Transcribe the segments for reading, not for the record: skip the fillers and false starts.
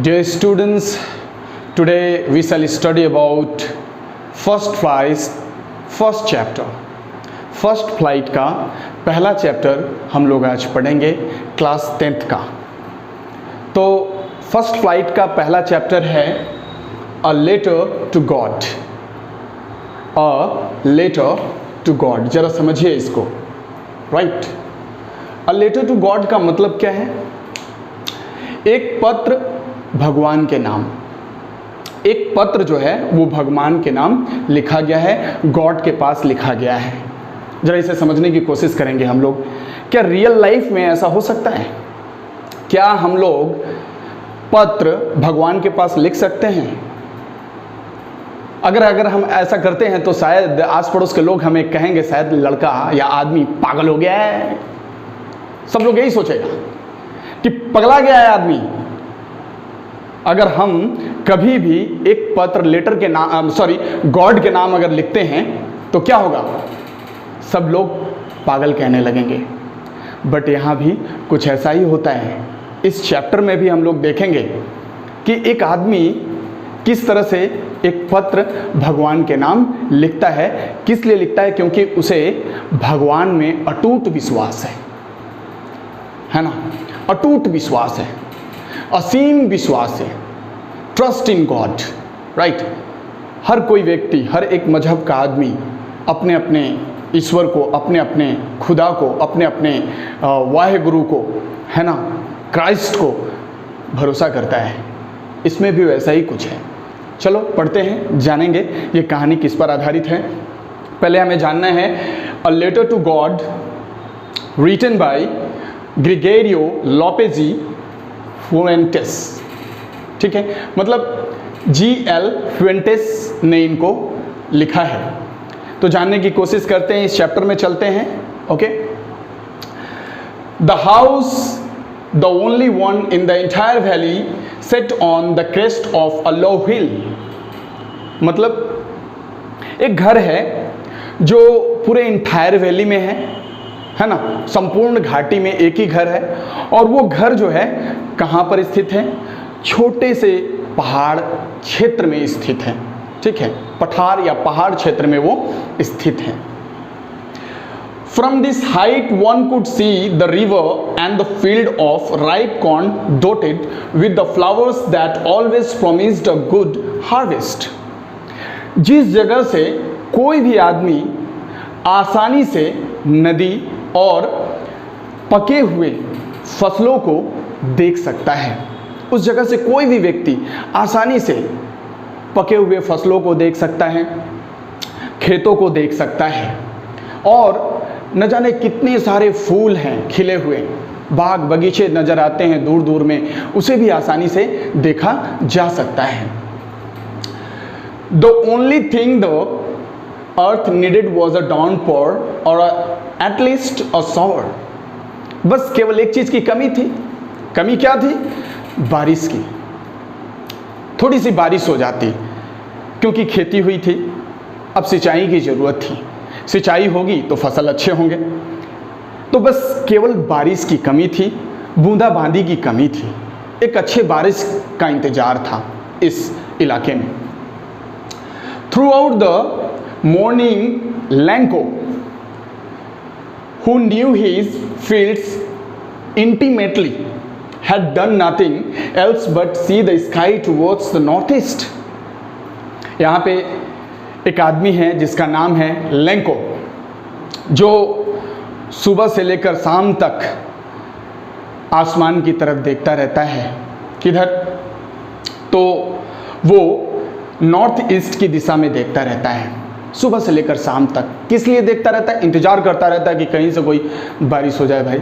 Dear students, today we shall study about first chapter. First flight का पहला chapter हम लोग आज पढ़ेंगे क्लास 10th का। तो फर्स्ट फ्लाइट का पहला चैप्टर है a letter to God. A letter to God, जरा समझिए इसको। Right, a letter to God का मतलब क्या है? एक पत्र भगवान के नाम, एक पत्र जो है वो भगवान के नाम लिखा गया है, गॉड के पास लिखा गया है। जरा इसे समझने की कोशिश करेंगे हम लोग। क्या रियल लाइफ में ऐसा हो सकता है? क्या हम लोग पत्र भगवान के पास लिख सकते हैं? अगर हम ऐसा करते हैं तो शायद आस पड़ोस के लोग हमें कहेंगे शायद लड़का या आदमी पागल हो गया है। सब लोग यही सोचेगा कि पगला गया है आदमी। अगर हम कभी भी एक पत्र लेटर के नाम गॉड के नाम अगर लिखते हैं तो क्या होगा? सब लोग पागल कहने लगेंगे। बट यहाँ भी कुछ ऐसा ही होता है। इस चैप्टर में भी हम लोग देखेंगे कि एक आदमी किस तरह से एक पत्र भगवान के नाम लिखता है। किस लिए लिखता है? क्योंकि उसे भगवान में अटूट विश्वास है ना। अटूट विश्वास है, असीम विश्वास है, ट्रस्ट इन गॉड। राइट, हर कोई व्यक्ति, हर एक मजहब का आदमी अपने अपने ईश्वर को, अपने अपने खुदा को, अपने अपने वाहे गुरु को, है ना, क्राइस्ट को भरोसा करता है। इसमें भी वैसा ही कुछ है। चलो पढ़ते हैं, जानेंगे ये कहानी किस पर आधारित है। पहले हमें जानना है a letter to God written by Gregorio Lopez y Fuentes. ठीक है, मतलब G.L. फुएंटेस ने इनको लिखा है। तो जानने की कोशिश करते हैं, इस चैप्टर में चलते हैं। Okay, the house the only one in the entire valley set on the crest of a low hill. मतलब एक घर है जो पूरे एंटायर वैली में है ना, संपूर्ण घाटी में एक ही घर है। और वो घर जो है कहाँ पर स्थित है? छोटे से पहाड़ क्षेत्र में स्थित है। ठीक है, पठार या पहाड़ क्षेत्र में वो स्थित है। From this height one could see the river and the field of ripe corn dotted with the flowers that always promised a good harvest. जिस जगह से कोई भी आदमी आसानी से नदी और पके हुए फसलों को देख सकता है, उस जगह से कोई भी व्यक्ति आसानी से पके हुए फसलों को देख सकता है, खेतों को देख सकता है, और न जाने कितने सारे फूल हैं खिले हुए, बाग बगीचे नजर आते हैं दूर दूर में, उसे भी आसानी से देखा जा सकता है। The only thing the earth needed was a downpour और एट लीस्ट अ शॉवर। बस केवल एक चीज की कमी थी। कमी क्या थी? बारिश की। थोड़ी सी बारिश हो जाती, क्योंकि खेती हुई थी, अब सिंचाई की जरूरत थी। सिंचाई होगी तो फसल अच्छे होंगे। तो बस केवल बारिश की कमी थी, बूंदाबांदी की कमी थी। एक अच्छे बारिश का इंतजार था इस इलाके में। Through out the morning Lanco who knew his fields intimately had done nothing else but see the sky towards the northeast। यहाँ पे एक आदमी है जिसका नाम है लैंको, जो सुबह से लेकर शाम तक आसमान की तरफ देखता रहता है। किधर? तो वो नॉर्थ ईस्ट की दिशा में देखता रहता है सुबह से लेकर शाम तक। किस लिए देखता रहता है? इंतजार करता रहता है कि कहीं से कोई बारिश हो जाए, भाई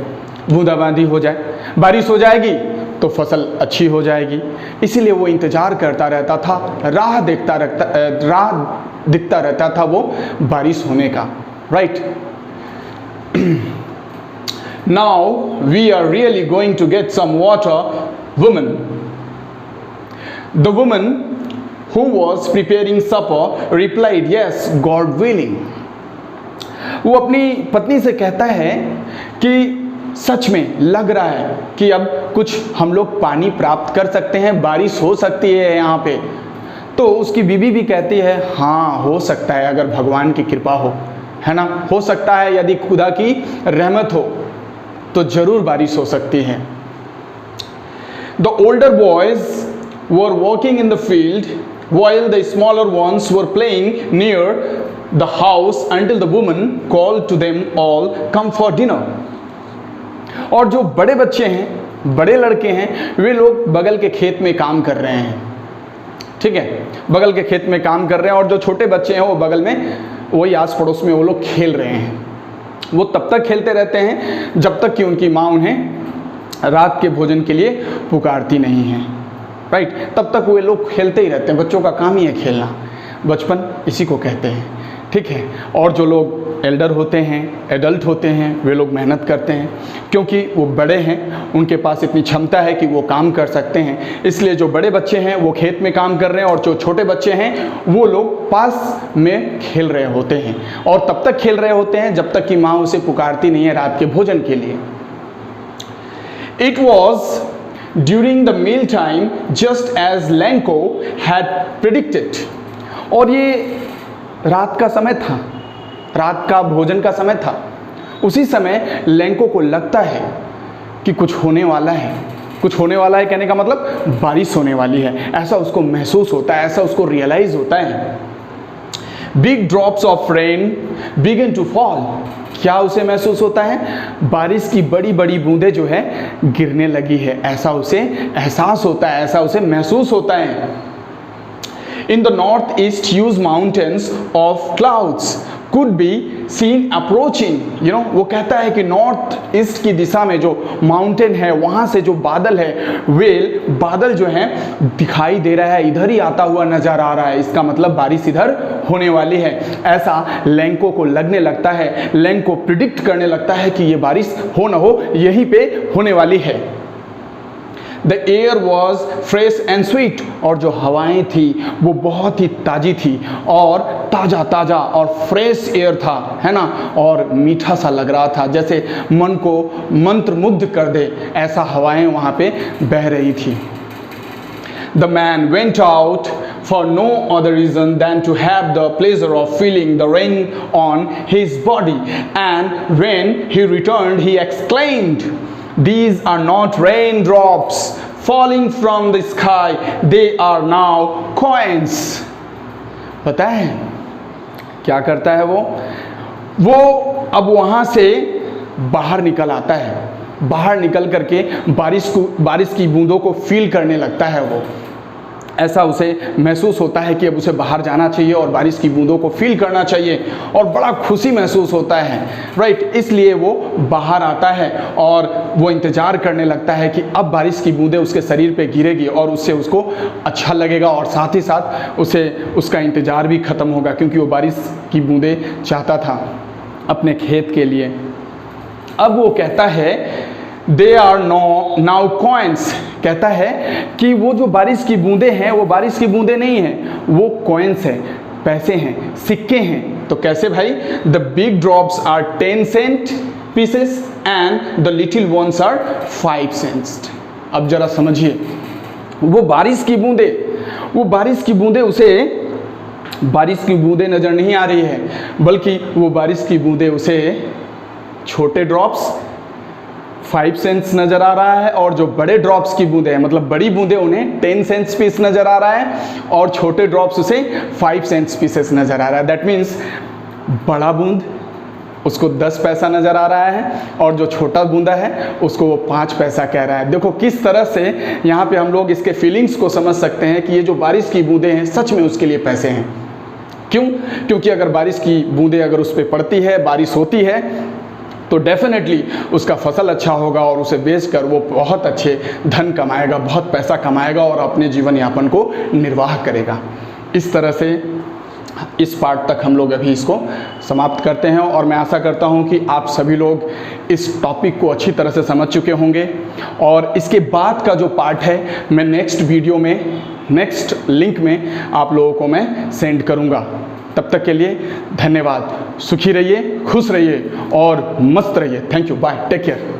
बूंदाबांदी हो जाए। बारिश हो जाएगी तो फसल अच्छी हो जाएगी, इसीलिए वो इंतजार करता रहता था, राह दिखता रहता था वो बारिश होने का। Right, now we are really going to get some water woman. The woman who was preparing supper replied, yes, God willing। वो अपनी पत्नी से कहता है कि सच में लग रहा है कि अब कुछ हम लोग पानी प्राप्त कर सकते हैं, बारिश हो सकती है यहाँ पे। तो उसकी बीवी भी कहती है हाँ हो सकता है, अगर भगवान की कृपा हो, है ना, हो सकता है, यदि खुदा की रहमत हो तो ज़रूर बारिश हो सकती है। The older boys were working in the field while the smaller ones were playing near the house until the woman called to them all, come for dinner. और जो बड़े बच्चे हैं, बड़े लड़के हैं, वे लोग बगल के खेत में काम कर रहे हैं, ठीक है, बगल के खेत में काम कर रहे हैं। और जो छोटे बच्चे हैं वो बगल में, वही आस पड़ोस में वो लोग खेल रहे हैं। वो तब तक खेलते रहते हैं जब तक कि उनकी माँ उन्हें रात के भोजन के लिए पुकारती नहीं है, राइट। तब तक वे लोग खेलते ही रहते हैं, बच्चों का काम ही है खेलना, बचपन इसी को कहते हैं, ठीक है। और जो लोग एल्डर होते हैं, एडल्ट होते हैं, वे लोग मेहनत करते हैं क्योंकि वो बड़े हैं, उनके पास इतनी क्षमता है कि वो काम कर सकते हैं। इसलिए जो बड़े बच्चे हैं वो खेत में काम कर रहे हैं और जो छोटे बच्चे हैं वो लोग पास में खेल रहे होते हैं। और तब तक खेल रहे होते हैं जब तक कि माँ उसे पुकारती नहीं है रात के भोजन के लिए। It was during the meal time just as Lenko had predicted. और ये रात का समय था, रात का भोजन का समय था। उसी समय लेंको को लगता है कि कुछ होने वाला है, कुछ होने वाला है, कहने का मतलब बारिश होने वाली है, ऐसा उसको महसूस होता है, ऐसा उसको रियलाइज होता है। Big drops of rain begin to fall. क्या उसे महसूस होता है? बारिश की बड़ी बड़ी बूंदें जो है गिरने लगी है, ऐसा उसे एहसास होता है, ऐसा उसे महसूस होता है। In the north east huge mountains of clouds could be seen approaching, वो कहता है कि नॉर्थ ईस्ट की दिशा में जो माउंटेन है वहाँ से जो बादल है, बादल जो है दिखाई दे रहा है, इधर ही आता हुआ नजर आ रहा है। इसका मतलब बारिश इधर होने वाली है, ऐसा लेंको को लगने लगता है। लेंको प्रिडिक्ट करने लगता है कि ये बारिश हो ना हो यहीं पे होने वाली है। The air was fresh and sweet, और जो हवाएं थी वो बहुत ही ताज़ी थी और ताज़ा ताज़ा और फ्रेश एयर था, है ना, और मीठा सा लग रहा था, जैसे मन को मंत्रमुग्ध कर दे, ऐसा हवाएं वहाँ पे बह रही थी। The man went out for no other reason than to have the pleasure of feeling the rain on his body, and when he returned he exclaimed, "These are not raindrops falling from the sky, they are now coins." पता है क्या करता है वो अब वहाँ से बाहर निकल आता है, बाहर निकल करके बारिश की बूंदों को फील करने लगता है। वो ऐसा उसे महसूस होता है कि अब उसे बाहर जाना चाहिए और बारिश की बूंदों को फील करना चाहिए, और बड़ा खुशी महसूस होता है, राइट। इसलिए वो बाहर आता है और वो इंतज़ार करने लगता है कि अब बारिश की बूंदें उसके शरीर पे गिरेगी और उससे उसको अच्छा लगेगा, और साथ ही साथ उसे उसका इंतज़ार भी ख़त्म होगा, क्योंकि वो बारिश की बूंदें चाहता था अपने खेत के लिए। अब वो कहता है दे आर नाउ कॉइन्स, कहता है कि वो जो बारिश की बूंदें हैं वो बारिश की बूंदें नहीं हैं, वो कॉइन्स हैं, पैसे हैं, सिक्के हैं। तो कैसे भाई? The big drops are 10 cent pieces and the little ones are 5 cents. अब जरा समझिए, वो बारिश की बूंदें उसे बारिश की बूंदें नज़र नहीं आ रही है, बल्कि वो बारिश की बूंदें उसे छोटे ड्रॉप्स 5 सेंट्स नज़र आ रहा है, और जो बड़े ड्रॉप्स की बूंदें हैं, मतलब बड़ी बूंदें उन्हें 10 सेंट्स पीस नज़र आ रहा है, और छोटे ड्रॉप्स उसे 5 सेंट्स पीसेस नज़र आ रहा है। दैट मीन्स बड़ा बूंद उसको 10 पैसा नज़र आ रहा है, और जो छोटा बूंदा है उसको वो 5 पैसा कह रहा है। देखो किस तरह से यहाँ पे हम लोग इसके फीलिंग्स को समझ सकते हैं कि ये जो बारिश की बूंदें हैं सच में उसके लिए पैसे हैं। क्यों? क्योंकि अगर बारिश की बूंदें अगर उस पर पड़ती है, बारिश होती है, तो डेफिनेटली उसका फसल अच्छा होगा और उसे बेचकर वो बहुत अच्छे धन कमाएगा, बहुत पैसा कमाएगा और अपने जीवन यापन को निर्वाह करेगा। इस तरह से इस पार्ट तक हम लोग अभी इसको समाप्त करते हैं, और मैं आशा करता हूं कि आप सभी लोग इस टॉपिक को अच्छी तरह से समझ चुके होंगे। और इसके बाद का जो पार्ट है मैं नेक्स्ट वीडियो में, नेक्स्ट लिंक में आप लोगों को मैं सेंड करूंगा। तब तक के लिए धन्यवाद। सुखी रहिए, खुश रहिए और मस्त रहिए। Thank you, bye, take care.